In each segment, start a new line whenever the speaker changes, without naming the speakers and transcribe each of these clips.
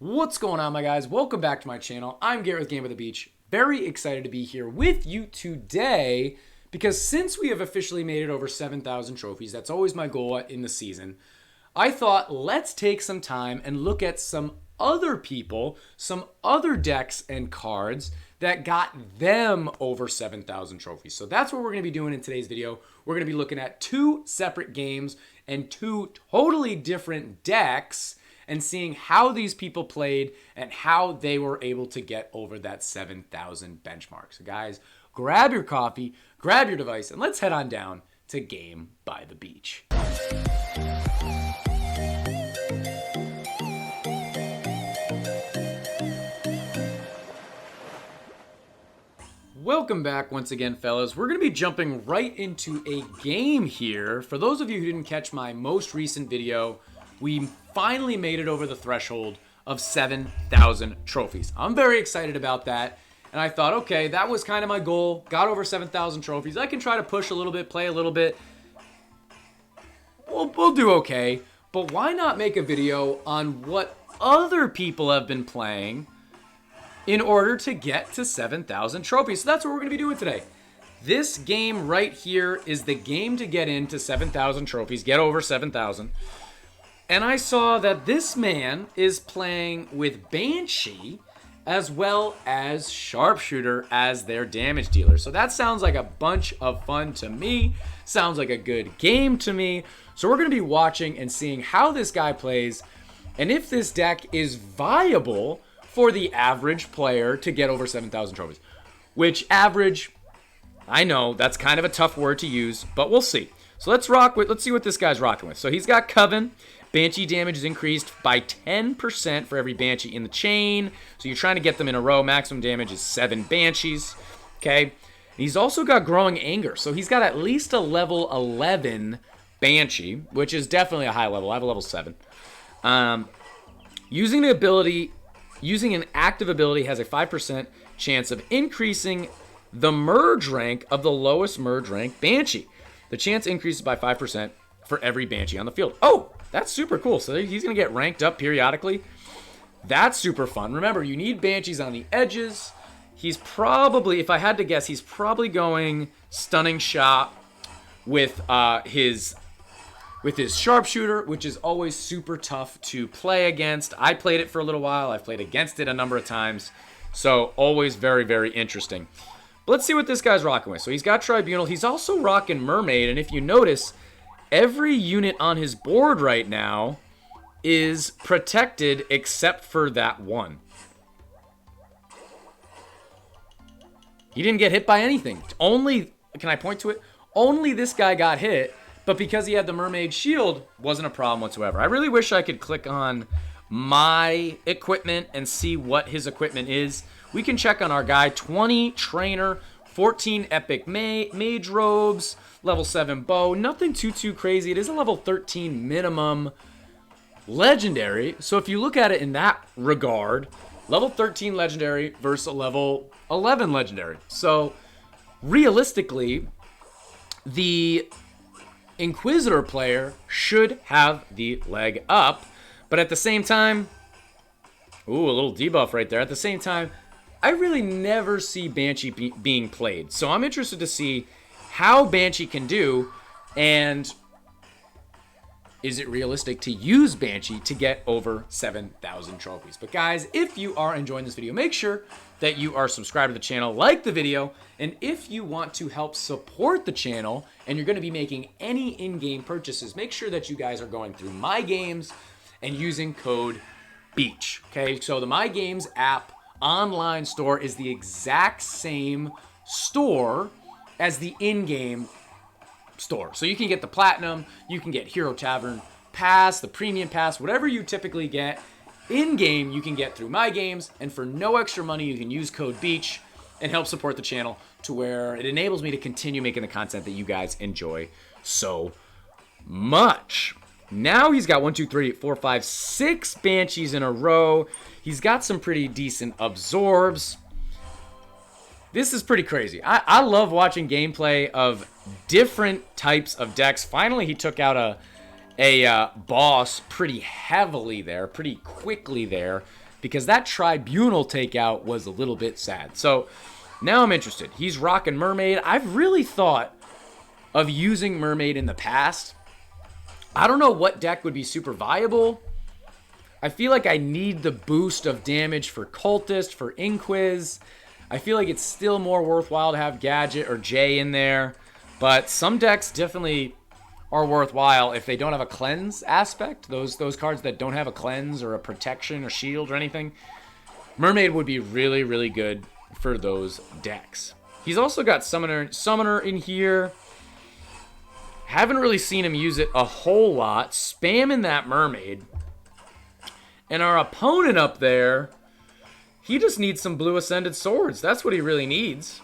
What's going on, my guys? Welcome back to my channel. I'm Garrett with Game of the Beach. Very excited to be here with you today because since we have officially made it over 7,000 trophies, that's always my goal in the season, I thought let's take some time and look at some other people, some other decks and cards that got them over 7,000 trophies. So that's what we're going to be doing in today's video. We're going to be looking at two separate games and two totally different decks and seeing how these people played and how they were able to get over that 7,000 benchmark. So guys, grab your coffee, grab your device, and let's head on down to Game by the Beach. Welcome back once again, fellas. We're going to be jumping right into a game here. For those of you who didn't catch my most recent video, we finally made it over the threshold of 7,000 trophies. I'm very excited about that. And I thought, okay, that was kind of my goal. Got over 7,000 trophies. I can try to push a little bit, play a little bit. We'll do okay. But why not make a video on what other people have been playing in order to get to 7,000 trophies? So that's what we're going to be doing today. This game right here is the game to get into 7,000 trophies, get over 7,000. And I saw that this man is playing with Banshee as well as Sharpshooter as their damage dealer. So that sounds like a bunch of fun to me. Sounds like a good game to me. So we're going to be watching and seeing how this guy plays and if this deck is viable for the average player to get over 7,000 trophies. Which average, I know that's kind of a tough word to use, but we'll see. So let's see what this guy's rocking with. So he's got Coven. Banshee damage is increased by 10% for every Banshee in the chain. So you're trying to get them in a row. Maximum damage is 7 Banshees. Okay. And he's also got Growing Anger. So he's got at least a level 11 Banshee, which is definitely a high level. I have a level 7. Using an active ability has a 5% chance of increasing the merge rank of the lowest merge rank Banshee. The chance increases by 5% for every Banshee on the field. Oh, that's super cool. So he's going to get ranked up periodically. That's super fun. Remember, you need Banshees on the edges. He's probably, if I had to guess, he's probably going Stunning Shot with his Sharpshooter, which is always super tough to play against. I played it for a little while. I've played against it a number of times. So always very, very interesting. But let's see what this guy's rocking with. So he's got Tribunal. He's also rocking Mermaid. And if you notice, every unit on his board right now is protected except for that one. He didn't get hit by anything. Only, can I point to it? Only this guy got hit, but because he had the Mermaid Shield, wasn't a problem whatsoever. I really wish I could click on my equipment and see what his equipment is. We can check on our guy. 20 Trainer, 14 Epic Mage Robes, level 7 Bow. Nothing too crazy. It is a level 13 minimum Legendary. So if you look at it in that regard, level 13 Legendary versus a level 11 Legendary. So realistically, the Inquisitor player should have the leg up. But at the same time, ooh, a little debuff right there. At the same time, I really never see Banshee being played. So I'm interested to see how Banshee can do, and is it realistic to use Banshee to get over 7,000 trophies? But guys, if you are enjoying this video, make sure that you are subscribed to the channel, like the video, and if you want to help support the channel and you're going to be making any in-game purchases, make sure that you guys are going through My Games and using code BEACH. Okay, so the My Games app online store is the exact same store as the in-game store. So you can get the Platinum, you can get Hero Tavern Pass, the Premium Pass, whatever you typically get in-game, you can get through My Games, and for no extra money, you can use code BEACH and help support the channel to where it enables me to continue making the content that you guys enjoy so much. Now he's got 1, 2, 3, 4, 5, 6 Banshees in a row. He's got some pretty decent absorbs. This is pretty crazy. I love watching gameplay of different types of decks. Finally, he took out a boss pretty heavily there, pretty quickly there. because that Tribunal takeout was a little bit sad. So now I'm interested. He's rocking Mermaid. I've really thought of using Mermaid in the past. I don't know what deck would be super viable. I feel like I need the boost of damage for Cultist, for Inquis. I feel like it's still more worthwhile to have Gadget or Jay in there. But some decks definitely are worthwhile if they don't have a cleanse aspect. Those cards that don't have a cleanse or a protection or shield or anything. Mermaid would be really, really good for those decks. He's also got Summoner in here. Haven't really seen him use it a whole lot. Spamming that Mermaid. And our opponent up there, he just needs some blue Ascended Swords. That's what he really needs.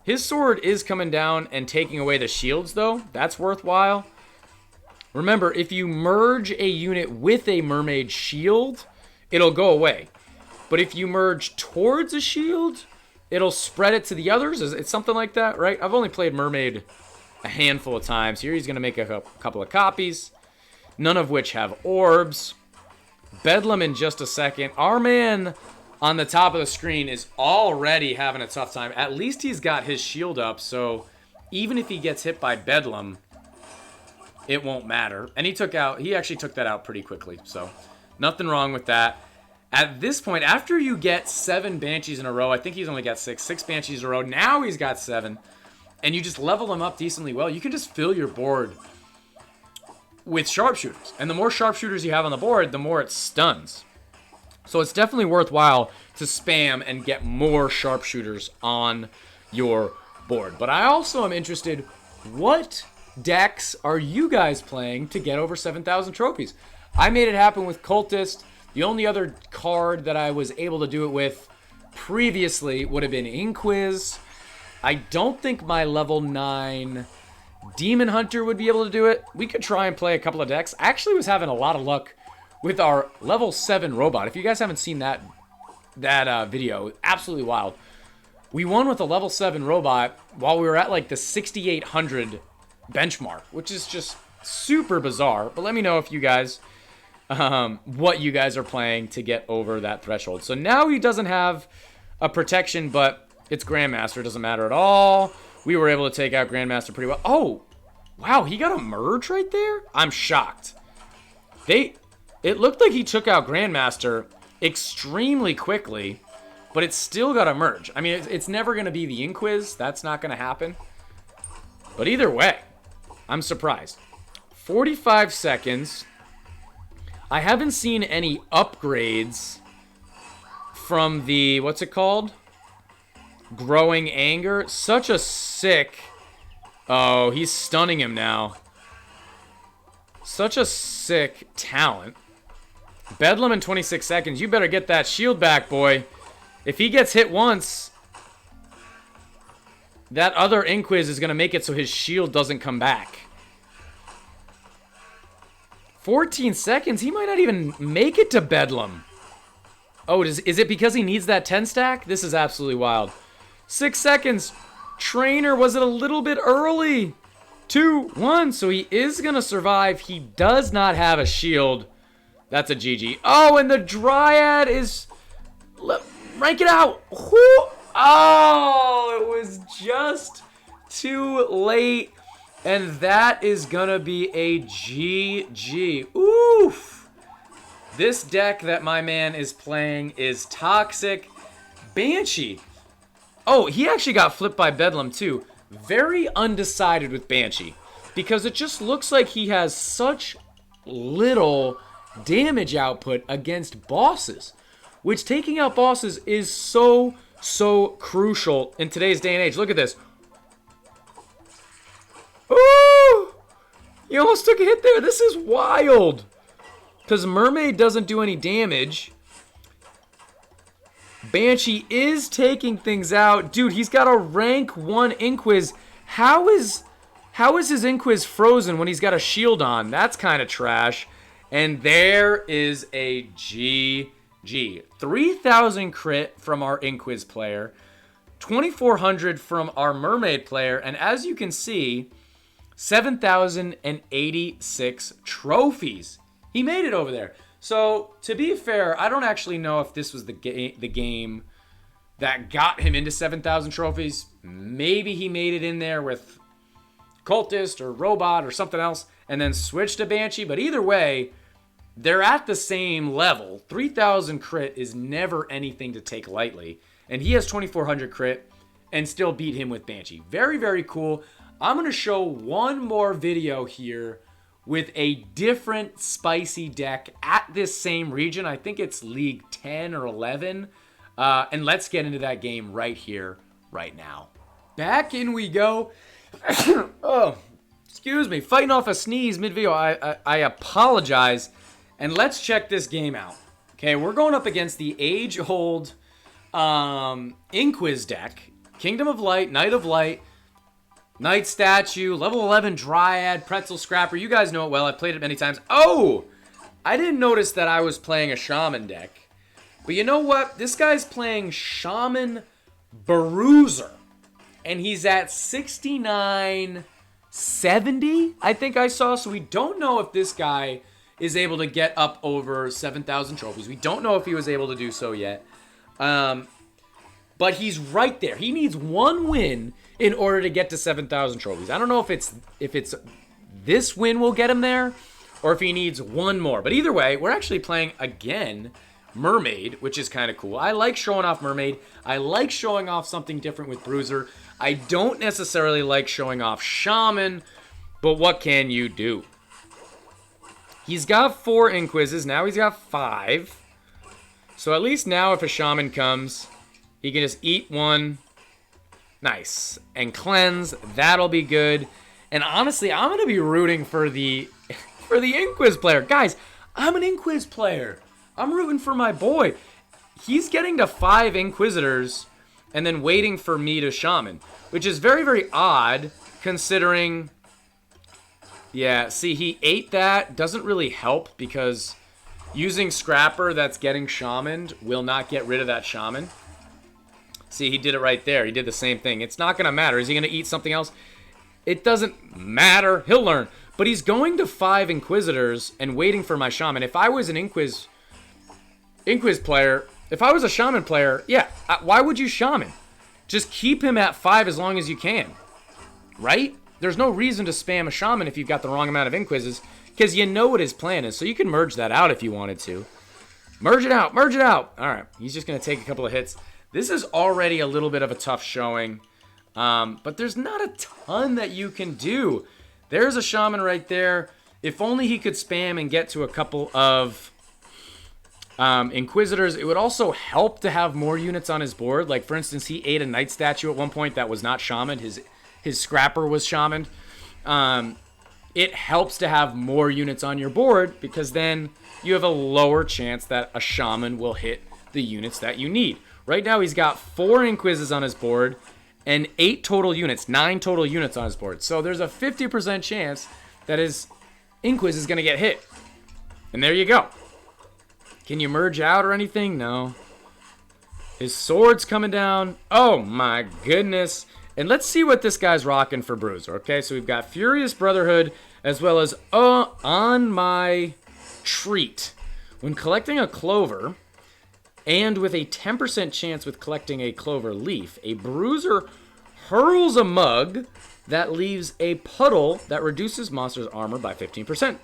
His sword is coming down and taking away the shields, though. That's worthwhile. Remember, if you merge a unit with a Mermaid shield, it'll go away. But if you merge towards a shield, it'll spread it to the others. It's something like that, right? I've only played Mermaid a handful of times. Here he's going to make a couple of copies, none of which have orbs. Bedlam in just a second. Our man on the top of the screen is already having a tough time. At least he's got his shield up, so even if he gets hit by Bedlam, it won't matter. And he actually took that out pretty quickly, so nothing wrong with that. At this point, after you get 7 Banshees in a row, I think he's only got 6 Banshees in a row. Now he's got 7, and you just level them up decently well. You can just fill your board with sharpshooters. And the more sharpshooters you have on the board, the more it stuns. So it's definitely worthwhile to spam and get more sharpshooters on your board. But I also am interested, what decks are you guys playing to get over 7,000 trophies? I made it happen with Cultist. The only other card that I was able to do it with previously would have been Inquis. I don't think my level 9 Demon Hunter would be able to do it. We could try and play a couple of decks. I actually was having a lot of luck with our level 7 robot. If you guys haven't seen that video, absolutely wild. We won with a level 7 robot while we were at like the 6,800 benchmark, which is just super bizarre. But let me know if you guys, what you guys are playing to get over that threshold. So now he doesn't have a protection, but it's Grandmaster. It doesn't matter at all. We were able to take out Grandmaster pretty well. Oh, wow, he got a merge right there? I'm shocked. It looked like he took out Grandmaster extremely quickly, but it still got a merge. I mean, it's never going to be the Inquis. That's not going to happen. But either way, I'm surprised. 45 seconds. I haven't seen any upgrades from the, what's it called? Growing Anger. Such a sick... Oh, he's stunning him now. Such a sick talent. Bedlam in 26 seconds. You better get that shield back, boy. If he gets hit once, that other Inquis is going to make it so his shield doesn't come back. 14 seconds? He might not even make it to Bedlam. Oh, is it because he needs that 10 stack? This is absolutely wild. 6 seconds. Trainer, was it a little bit early? 2, 1. So he is going to survive. He does not have a shield. That's a GG. Oh, and the Dryad is... Rank it out. Oh, it was just too late. And that is going to be a GG. Oof. This deck that my man is playing is Toxic. Banshee. Oh, he actually got flipped by Bedlam too. Very undecided with Banshee. Because it just looks like he has such little damage output against bosses. Which taking out bosses is so crucial in today's day and age. Look at this. Ooh! You almost took a hit there. This is wild. Because Mermaid doesn't do any damage. Banshee is taking things out. Dude, he's got a rank 1 Inquis. How is his Inquis frozen when he's got a shield on? That's kind of trash. And there is a GG. 3,000 crit from our Inquis player. 2,400 from our Mermaid player. And as you can see, 7,086 trophies. He made it over there. So, to be fair, I don't actually know if this was the game that got him into 7,000 trophies. Maybe he made it in there with Cultist or Robot or something else and then switched to Banshee. But either way, they're at the same level. 3,000 crit is never anything to take lightly. And he has 2,400 crit and still beat him with Banshee. Very, very cool. I'm going to show one more video here with a different spicy deck at this same region. I think it's League 10 or 11. And let's get into that game right here, right now. Back in we go. Oh, excuse me. Fighting off a sneeze mid-video. I apologize. And let's check this game out. Okay, we're going up against the age-old Inquis deck. Kingdom of Light, Knight of Light, Knight Statue, level 11 Dryad, Pretzel Scrapper. You guys know it well. I've played it many times. Oh! I didn't notice that I was playing a Shaman deck. But you know what? This guy's playing Shaman Bruiser. And he's at 6970, I think I saw. So we don't know if this guy is able to get up over 7,000 trophies. We don't know if he was able to do so yet. But he's right there. He needs one win in order to get to 7,000 trophies. I don't know if it's this win will get him there or if he needs one more. But either way, we're actually playing again Mermaid, which is kind of cool. I like showing off Mermaid. I like showing off something different with Bruiser. I don't necessarily like showing off Shaman, but what can you do? He's got 4 Inquises. Now he's got 5. So at least now if a Shaman comes, he can just eat one. Nice. And cleanse. That'll be good. And honestly, I'm going to be rooting for the Inquis player. Guys, I'm an Inquis player. I'm rooting for my boy. He's getting to 5 Inquisitors and then waiting for me to Shaman, which is very, very odd considering... Yeah, see, he ate that. Doesn't really help because using Scrapper that's getting Shamaned will not get rid of that Shaman. See, he did it right there. He did the same thing. It's not going to matter. Is he going to eat something else? It doesn't matter. He'll learn. But he's going to 5 Inquisitors and waiting for my Shaman. If I was an Inquis player, if I was a Shaman player, yeah, why would you Shaman? Just keep him at 5 as long as you can. Right? There's no reason to spam a Shaman if you've got the wrong amount of Inquises, because you know what his plan is, so you can merge that out if you wanted to. Merge it out, merge it out. All right, he's just going to take a couple of hits. This is already a little bit of a tough showing, but there's not a ton that you can do. There's a Shaman right there. If only he could spam and get to a couple of Inquisitors. It would also help to have more units on his board. Like, for instance, he ate a Knight Statue at one point that was not Shaman. His Scrapper was Shaman. It helps to have more units on your board because then you have a lower chance that a Shaman will hit the units that you need. Right now he's got 4 Inquises on his board and 8 total units, 9 total units on his board. So there's a 50% chance that his Inquis is going to get hit. And there you go. Can you merge out or anything? No. His sword's coming down. Oh my goodness. And let's see what this guy's rocking for Bruiser. Okay, so we've got Furious Brotherhood as well as On My Treat. When collecting a clover, and with a 10% chance with collecting a clover leaf, a Bruiser hurls a mug that leaves a puddle that reduces monsters' armor by 15%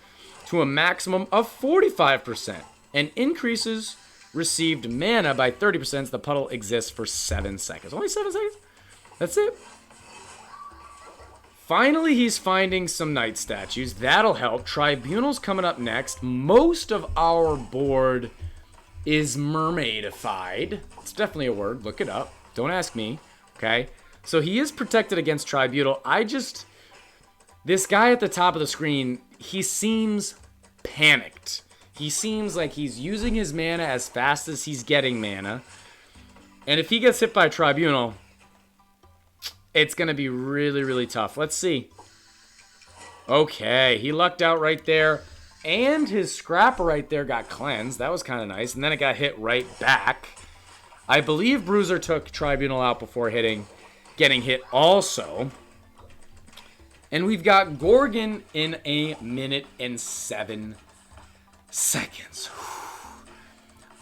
to a maximum of 45% and increases received mana by 30% as the puddle exists for 7 seconds. Only 7 seconds? That's it. Finally, he's finding some Knight Statues. That'll help. Tribunal's coming up next. Most of our board is mermaidified. It's definitely a word. Look it up. Don't ask me. Okay? So he is protected against Tribunal. This guy at the top of the screen, he seems panicked. He seems like he's using his mana as fast as he's getting mana. And if he gets hit by Tribunal, it's going to be really, really tough. Let's see. Okay, he lucked out right there. And his Scrapper right there got cleansed. That was kind of nice. And then it got hit right back. I believe Bruiser took Tribunal out before getting hit also. And we've got Gorgon in 1 minute and 7 seconds.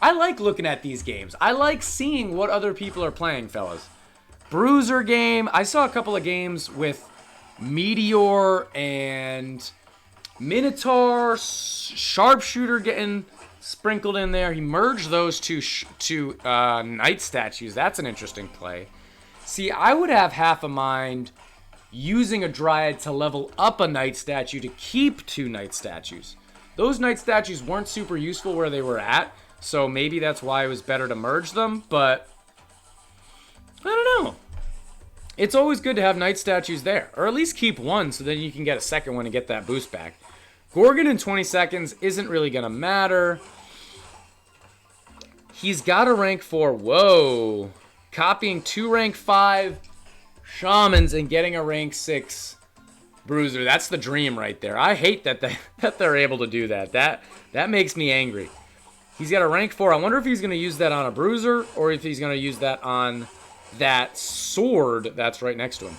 I like looking at these games. I like seeing what other people are playing, fellas. Bruiser game. I saw a couple of games with Meteor and Minotaur, Sharpshooter getting sprinkled in there. He merged those two Knight statues. That's an interesting play. See, I would have half a mind using a Dryad to level up a Knight statue to keep 2 Knight statues. Those Knight statues weren't super useful where they were at, so maybe that's why it was better to merge them, but I don't know. It's always good to have Knight statues there, or at least keep one so then you can get a second one and get that boost back. Gorgon in 20 seconds isn't really going to matter. He's got a rank 4. Whoa. Copying 2 rank 5 Shamans and getting a rank 6 Bruiser. That's the dream right there. I hate that they're able to do that. That makes me angry. He's got a rank 4. I wonder if he's going to use that on a Bruiser or if he's going to use that on that sword that's right next to him.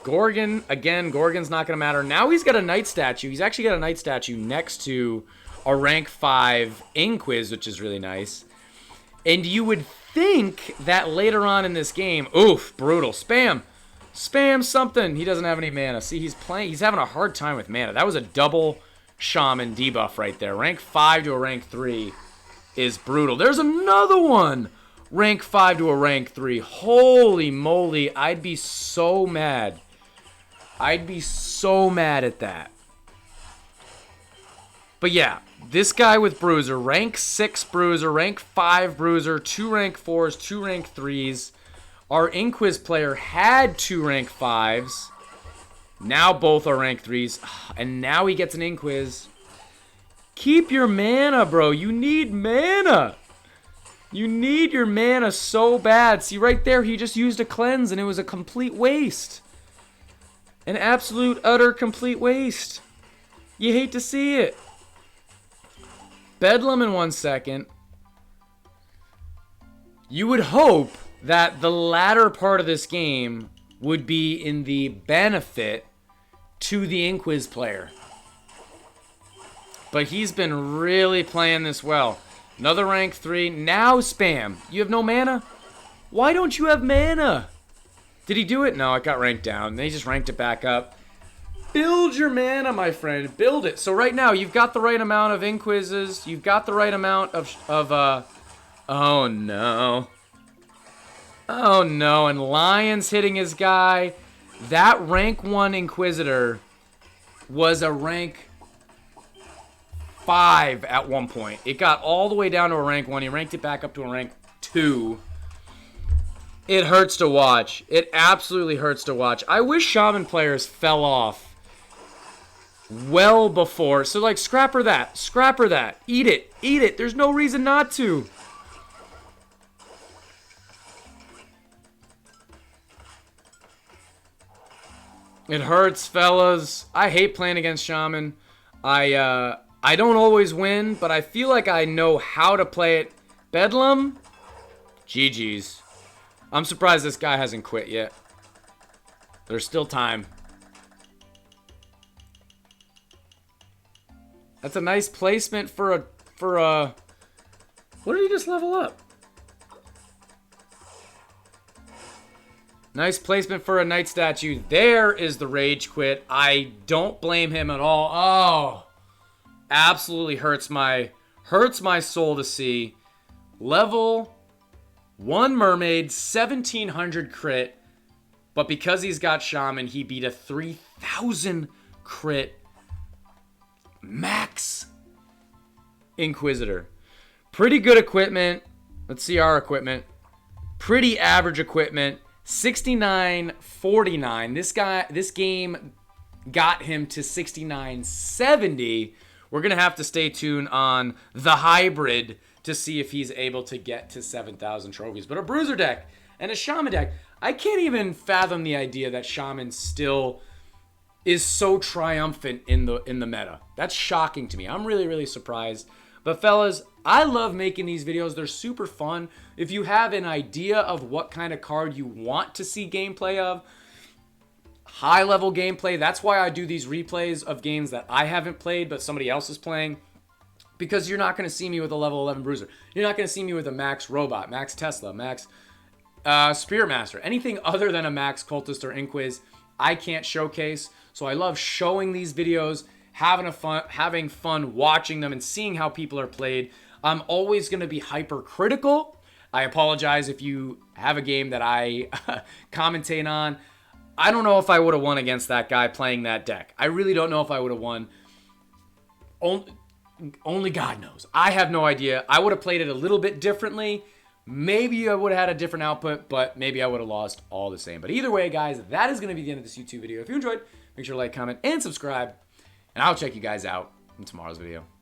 Gorgon, again, Gorgon's not going to matter. Now he's got a Knight statue. He's actually got a Knight statue next to a rank 5 Inquis, which is really nice. And you would think that later on in this game, oof, brutal. Spam something. He doesn't have any mana. See, he's having a hard time with mana. That was a double Shaman debuff right there. Rank 5 to a rank 3 is brutal. There's another one. Rank 5 to a rank 3. Holy moly, I'd be so mad. I'd be so mad at that. But yeah, this guy with Bruiser, rank 6 Bruiser, rank 5 Bruiser, 2 rank 4s, 2 rank 3s. Our Inquis player had 2 rank 5s. Now both are rank 3s. And now he gets an Inquis. Keep your mana, bro. You need mana. You need your mana so bad. See, right there, he just used a cleanse, and it was a complete waste. An absolute, utter, complete waste. You hate to see it. Bedlam in 1 second. You would hope that the latter part of this game would be in the benefit to the Inquis player. But he's been really playing this well. Another rank 3. Now spam. You have no mana? Why don't you have mana? Did he do it? No, it got ranked down. Then he just ranked it back up. Build your mana, my friend. Build it. So right now, you've got the right amount of Inquises. You've got the right amount of oh no. Oh no, and Lion's hitting his guy. That rank 1 Inquisitor was a rank 5 at one point. It got all the way down to a rank 1. He ranked it back up to a rank 2. It hurts to watch. It absolutely hurts to watch. I wish Shaman players fell off well before. So, like, scrapper that. Scrapper that. Eat it. Eat it. There's no reason not to. It hurts, fellas. I hate playing against Shaman. I don't always win, but I feel like I know how to play it. Bedlam? GG's. I'm surprised this guy hasn't quit yet. There's still time. That's a nice placement for a... What did he just level up? Nice placement for a Knight statue. There is the rage quit. I don't blame him at all. Oh, absolutely hurts my soul to see. Level 1 Mermaid, 1700 crit. But because he's got Shaman, he beat a 3000 crit max Inquisitor. Pretty good equipment. Let's see our equipment. Pretty average equipment. 69.49. This game got him to 69.70. We're going to have to stay tuned on the hybrid to see if he's able to get to 7,000 trophies. But a Bruiser deck and a Shaman deck, I can't even fathom the idea that Shaman still is so triumphant in the meta. That's shocking to me. I'm really, really surprised. But fellas, I love making these videos. They're super fun. If you have an idea of what kind of card you want to see gameplay of, high-level gameplay. That's why I do these replays of games that I haven't played but somebody else is playing. Because you're not going to see me with a level 11 Bruiser. You're not going to see me with a Max Robot, Max Tesla, Max Spearmaster. Anything other than a Max Cultist or Inquis, I can't showcase. So I love showing these videos, having fun watching them and seeing how people are played. I'm always going to be hypercritical. I apologize if you have a game that I commentate on. I don't know if I would have won against that guy playing that deck. I really don't know if I would have won. Only God knows. I have no idea. I would have played it a little bit differently. Maybe I would have had a different output, but maybe I would have lost all the same. But either way, guys, that is going to be the end of this YouTube video. If you enjoyed, make sure to like, comment, and subscribe. And I'll check you guys out in tomorrow's video.